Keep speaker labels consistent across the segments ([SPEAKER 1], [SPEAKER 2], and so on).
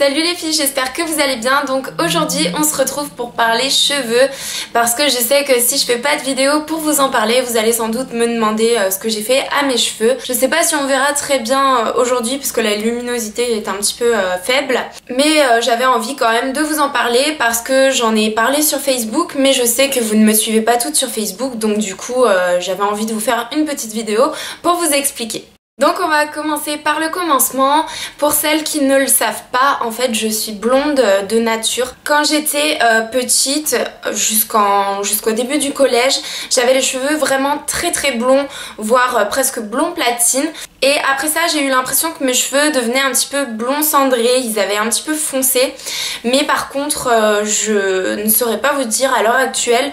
[SPEAKER 1] Salut les filles, j'espère que vous allez bien. Donc aujourd'hui on se retrouve pour parler cheveux, parce que je sais que si je fais pas de vidéo pour vous en parler, vous allez sans doute me demander ce que j'ai fait à mes cheveux. Je sais pas si on verra très bien aujourd'hui puisque la luminosité est un petit peu faible, mais j'avais envie quand même de vous en parler parce que j'en ai parlé sur Facebook, mais je sais que vous ne me suivez pas toutes sur Facebook, donc du coup j'avais envie de vous faire une petite vidéo pour vous expliquer. Donc on va commencer par le commencement. Pour celles qui ne le savent pas, en fait je suis blonde de nature. Quand j'étais petite, jusqu'au début du collège, j'avais les cheveux vraiment très blonds, voire presque blond platine. Et après ça j'ai eu l'impression que mes cheveux devenaient un petit peu blond cendré, ils avaient un petit peu foncé. Mais par contre je ne saurais pas vous dire à l'heure actuelle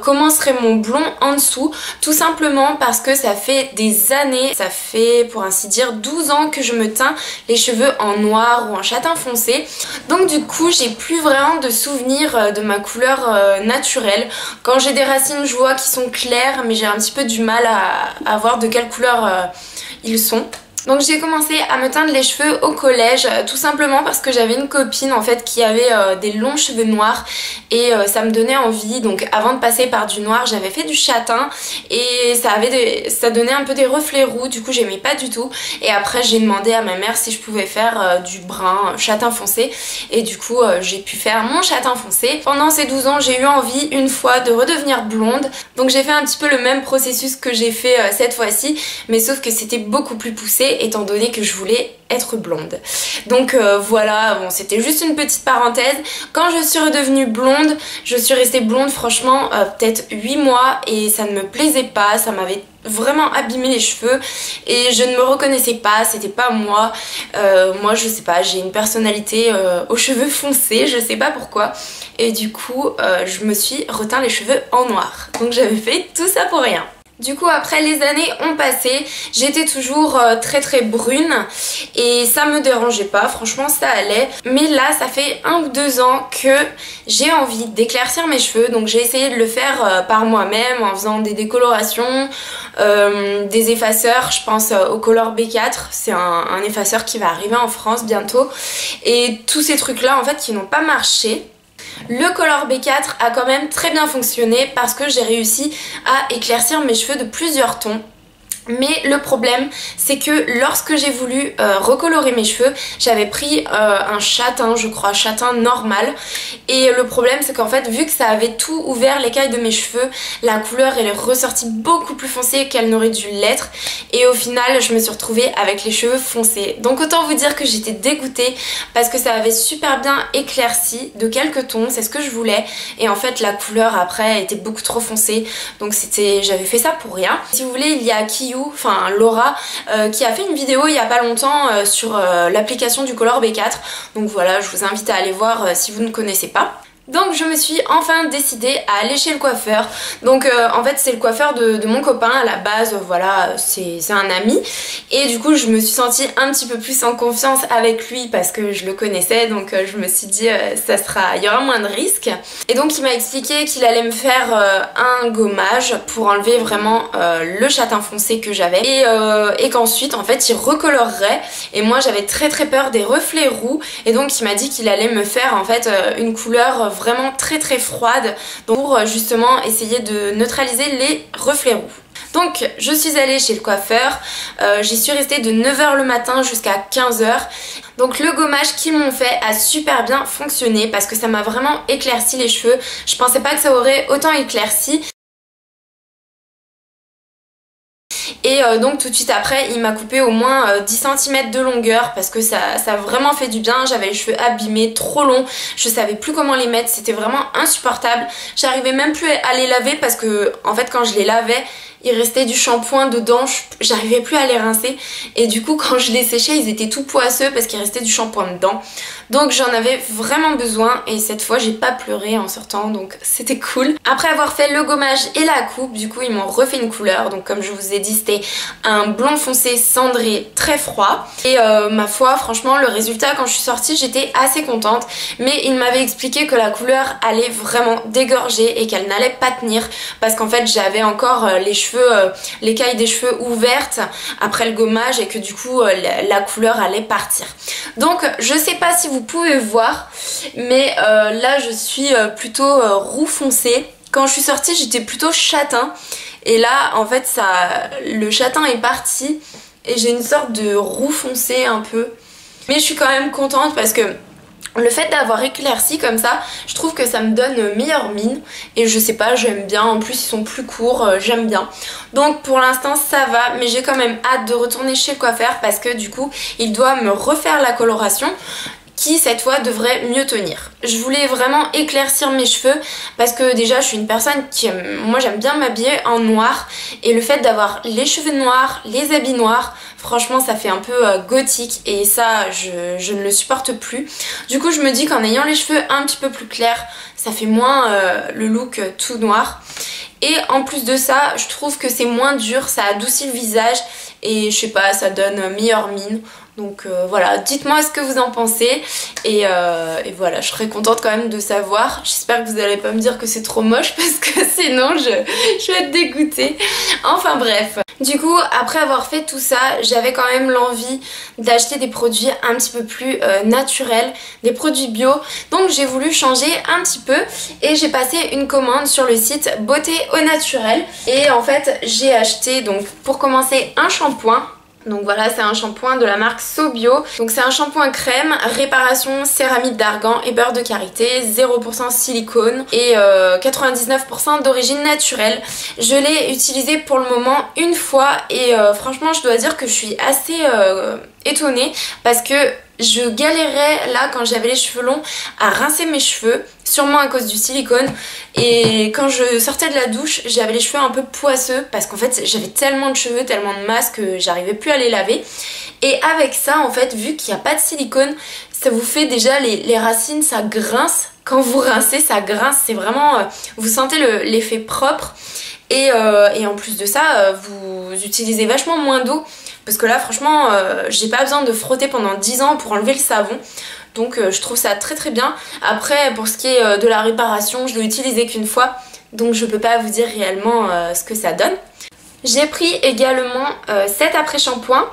[SPEAKER 1] comment serait mon blond en dessous. Tout simplement parce que ça fait des années, ça fait pour ainsi dire 12 ans que je me teins les cheveux en noir ou en châtain foncé. Donc du coup j'ai plus vraiment de souvenirs de ma couleur naturelle. Quand j'ai des racines je vois qu'ils sont clairs, mais j'ai un petit peu du mal à voir de quelle couleur ils sont. Donc j'ai commencé à me teindre les cheveux au collège, tout simplement parce que j'avais une copine en fait qui avait des longs cheveux noirs et ça me donnait envie. Donc avant de passer par du noir, j'avais fait du châtain et ça donnait un peu des reflets roux, du coup j'aimais pas du tout. Et après j'ai demandé à ma mère si je pouvais faire du brun châtain foncé et du coup j'ai pu faire mon châtain foncé. Pendant ces 12 ans j'ai eu envie une fois de redevenir blonde, donc j'ai fait un petit peu le même processus que j'ai fait cette fois-ci, mais sauf que c'était beaucoup plus poussé étant donné que je voulais être blonde. Donc voilà, bon, c'était juste une petite parenthèse. Quand je suis redevenue blonde, je suis restée blonde franchement peut-être 8 mois et ça ne me plaisait pas, ça m'avait vraiment abîmé les cheveux et je ne me reconnaissais pas, c'était pas moi. Moi je sais pas, j'ai une personnalité aux cheveux foncés, je sais pas pourquoi, et du coup je me suis reteint les cheveux en noir. Donc j'avais fait tout ça pour rien. Du coup après les années ont passé, j'étais toujours très brune et ça me dérangeait pas, franchement ça allait. Mais là ça fait 1 ou 2 ans que j'ai envie d'éclaircir mes cheveux, donc j'ai essayé de le faire par moi-même en faisant des décolorations, des effaceurs. Je pense au Color B4, c'est un effaceur qui va arriver en France bientôt, et tous ces trucs là en fait qui n'ont pas marché. Le Color B4 a quand même très bien fonctionné parce que j'ai réussi à éclaircir mes cheveux de plusieurs tons. Mais le problème c'est que lorsque j'ai voulu recolorer mes cheveux, j'avais pris un châtain, je crois, châtain normal. Et le problème c'est qu'en fait vu que ça avait tout ouvert l'écaille de mes cheveux, la couleur elle est ressortie beaucoup plus foncée qu'elle n'aurait dû l'être. Et au final je me suis retrouvée avec les cheveux foncés. Donc autant vous dire que j'étais dégoûtée parce que ça avait super bien éclairci de quelques tons, c'est ce que je voulais. Et en fait la couleur après était beaucoup trop foncée. Donc j'avais fait ça pour rien. Si vous voulez, il y a enfin Laura qui a fait une vidéo il y a pas longtemps sur l'application du Color B4, donc voilà, je vous invite à aller voir si vous ne connaissez pas. Donc je me suis enfin décidée à aller chez le coiffeur. Donc en fait c'est le coiffeur de mon copain à la base, voilà, c'est un ami. Et du coup je me suis sentie un petit peu plus en confiance avec lui parce que je le connaissais. Donc je me suis dit il y aura moins de risques. Et donc il m'a expliqué qu'il allait me faire un gommage pour enlever vraiment le châtain foncé que j'avais. Et qu'ensuite en fait il recolorerait. Et moi j'avais très peur des reflets roux. Et donc il m'a dit qu'il allait me faire en fait une couleur vraiment très froide pour justement essayer de neutraliser les reflets roux. Donc je suis allée chez le coiffeur, j'y suis restée de 9 h le matin jusqu'à 15 h. Donc le gommage qu'ils m'ont fait a super bien fonctionné parce que ça m'a vraiment éclairci les cheveux. Je pensais pas que ça aurait autant éclairci. Et donc tout de suite après il m'a coupé au moins 10 cm de longueur parce que ça a vraiment fait du bien. J'avais les cheveux abîmés, trop longs, je savais plus comment les mettre, c'était vraiment insupportable. J'arrivais même plus à les laver parce que en fait quand je les lavais il restait du shampoing dedans, j'arrivais plus à les rincer et du coup quand je les séchais ils étaient tout poisseux parce qu'il restait du shampoing dedans. Donc j'en avais vraiment besoin et cette fois j'ai pas pleuré en sortant, donc c'était cool. Après avoir fait le gommage et la coupe, du coup ils m'ont refait une couleur. Donc comme je vous ai dit c'était un blond foncé cendré très froid. Et ma foi franchement le résultat quand je suis sortie j'étais assez contente. Mais il m'avait expliqué que la couleur allait vraiment dégorger et qu'elle n'allait pas tenir parce qu'en fait j'avais encore les cheveux l'écaille des cheveux ouvertes après le gommage et que du coup la couleur allait partir. Donc je sais pas si vous pouvez voir, mais là je suis plutôt roux foncé. Quand je suis sortie j'étais plutôt châtain et là en fait le châtain est parti et j'ai une sorte de roux foncé un peu. Mais je suis quand même contente parce que le fait d'avoir éclairci comme ça, je trouve que ça me donne meilleure mine et je sais pas, j'aime bien, en plus ils sont plus courts, j'aime bien. Donc pour l'instant ça va, mais j'ai quand même hâte de retourner chez le coiffeur parce que du coup il doit me refaire la coloration qui cette fois devrait mieux tenir. Je voulais vraiment éclaircir mes cheveux parce que déjà je suis une personne qui moi j'aime bien m'habiller en noir et le fait d'avoir les cheveux noirs, les habits noirs, franchement ça fait un peu gothique et ça je ne le supporte plus. Du coup je me dis qu'en ayant les cheveux un petit peu plus clairs, ça fait moins le look tout noir. Et en plus de ça, je trouve que c'est moins dur, ça adoucit le visage et je sais pas, ça donne meilleure mine. Donc voilà, dites-moi ce que vous en pensez et voilà, je serais contente quand même de savoir. J'espère que vous n'allez pas me dire que c'est trop moche parce que sinon je vais être dégoûtée. Enfin bref. Du coup, après avoir fait tout ça, j'avais quand même l'envie d'acheter des produits un petit peu plus naturels, des produits bio. Donc j'ai voulu changer un petit peu et j'ai passé une commande sur le site Beauté au Naturel. Et en fait, j'ai acheté donc pour commencer un shampoing. Donc voilà, c'est un shampoing de la marque SoBio. Donc c'est un shampoing crème, réparation, céramide d'argan et beurre de karité, 0% silicone et 99% d'origine naturelle. Je l'ai utilisé pour le moment une fois et franchement je dois dire que je suis assez étonnée parce que je galérais là quand j'avais les cheveux longs à rincer mes cheveux, sûrement à cause du silicone, et quand je sortais de la douche j'avais les cheveux un peu poisseux parce qu'en fait j'avais tellement de cheveux, tellement de masse que j'arrivais plus à les laver. Et avec ça en fait, vu qu'il n'y a pas de silicone, ça vous fait déjà les racines, ça grince. Quand vous rincez ça grince, c'est vraiment, vous sentez l'effet propre et en plus de ça vous utilisez vachement moins d'eau. Parce que là franchement j'ai pas besoin de frotter pendant 10 ans pour enlever le savon. Donc je trouve ça très très bien. Après pour ce qui est de la réparation, je l'ai utilisé qu'une fois. Donc je peux pas vous dire réellement ce que ça donne. J'ai pris également cet après-shampoing.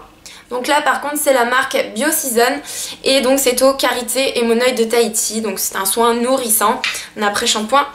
[SPEAKER 1] Donc là par contre c'est la marque BioSeason. Et donc c'est au karité et monoïde de Tahiti. Donc c'est un soin nourrissant, un après-shampoing.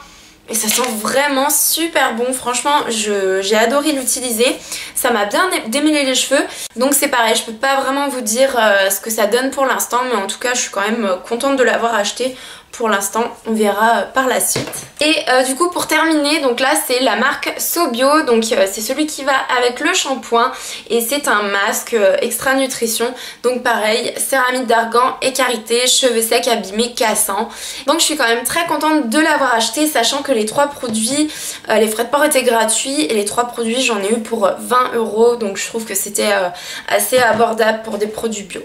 [SPEAKER 1] Et ça sent vraiment super bon, franchement j'ai adoré l'utiliser. Ça m'a bien démêlé les cheveux. Donc c'est pareil, je peux pas vraiment vous dire ce que ça donne pour l'instant. Mais en tout cas je suis quand même contente de l'avoir acheté. Pour l'instant, on verra par la suite. Et du coup pour terminer, donc là c'est la marque SoBio. Donc c'est celui qui va avec le shampoing. Et c'est un masque extra nutrition. Donc pareil, céramide d'argan et karité, cheveux secs, abîmés, cassants. Donc je suis quand même très contente de l'avoir acheté, sachant que les 3 produits, les frais de port étaient gratuits. Et les 3 produits j'en ai eu pour 20 €. Donc je trouve que c'était assez abordable pour des produits bio.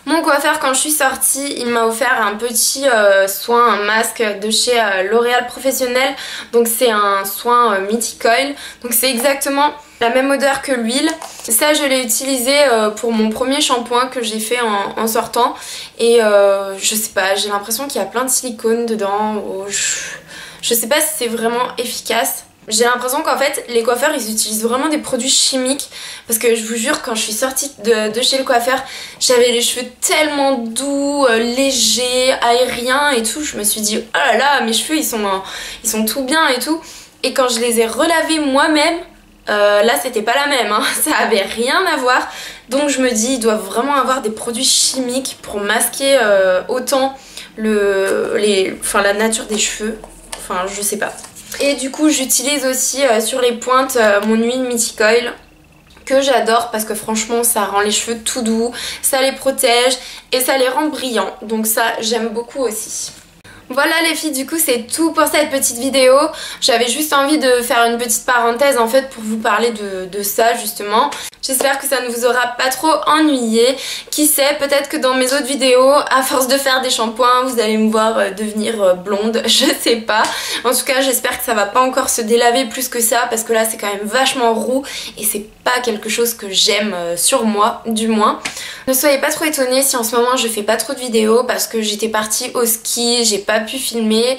[SPEAKER 1] Mon coiffeur quand je suis sortie il m'a offert un petit soin, un masque de chez L'Oréal Professionnel. Donc c'est un soin Mythic Oil. Donc c'est exactement la même odeur que l'huile. Ça je l'ai utilisé pour mon premier shampoing que j'ai fait en sortant. Et je sais pas, j'ai l'impression qu'il y a plein de silicone dedans. Je sais pas si c'est vraiment efficace. J'ai l'impression qu'en fait les coiffeurs ils utilisent vraiment des produits chimiques parce que je vous jure quand je suis sortie de chez le coiffeur j'avais les cheveux tellement doux, légers, aériens et tout. Je me suis dit oh là là mes cheveux ils sont tout bien et tout. Et quand je les ai relavés moi-même là c'était pas la même hein. Ça avait rien à voir. Donc je me dis ils doivent vraiment avoir des produits chimiques pour masquer autant la nature des cheveux. Enfin je sais pas. Et du coup j'utilise aussi sur les pointes mon huile Mythic Oil que j'adore parce que franchement ça rend les cheveux tout doux, ça les protège et ça les rend brillants. Donc ça j'aime beaucoup aussi. Voilà les filles, du coup c'est tout pour cette petite vidéo. J'avais juste envie de faire une petite parenthèse en fait pour vous parler de ça justement. J'espère que ça ne vous aura pas trop ennuyé. Qui sait, peut-être que dans mes autres vidéos, à force de faire des shampoings, vous allez me voir devenir blonde, je sais pas. En tout cas, j'espère que ça va pas encore se délaver plus que ça parce que là c'est quand même vachement roux et c'est pas quelque chose que j'aime sur moi, du moins. Ne soyez pas trop étonnés si en ce moment je fais pas trop de vidéos parce que j'étais partie au ski, j'ai pas pas pu filmer.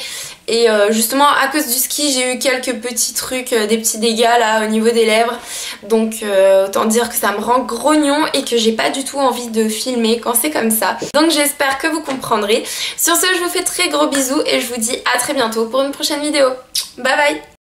[SPEAKER 1] Et justement à cause du ski j'ai eu quelques petits trucs, des petits dégâts là au niveau des lèvres. Donc autant dire que ça me rend grognon et que j'ai pas du tout envie de filmer quand c'est comme ça. Donc j'espère que vous comprendrez. Sur ce je vous fais très gros bisous et je vous dis à très bientôt pour une prochaine vidéo. Bye bye.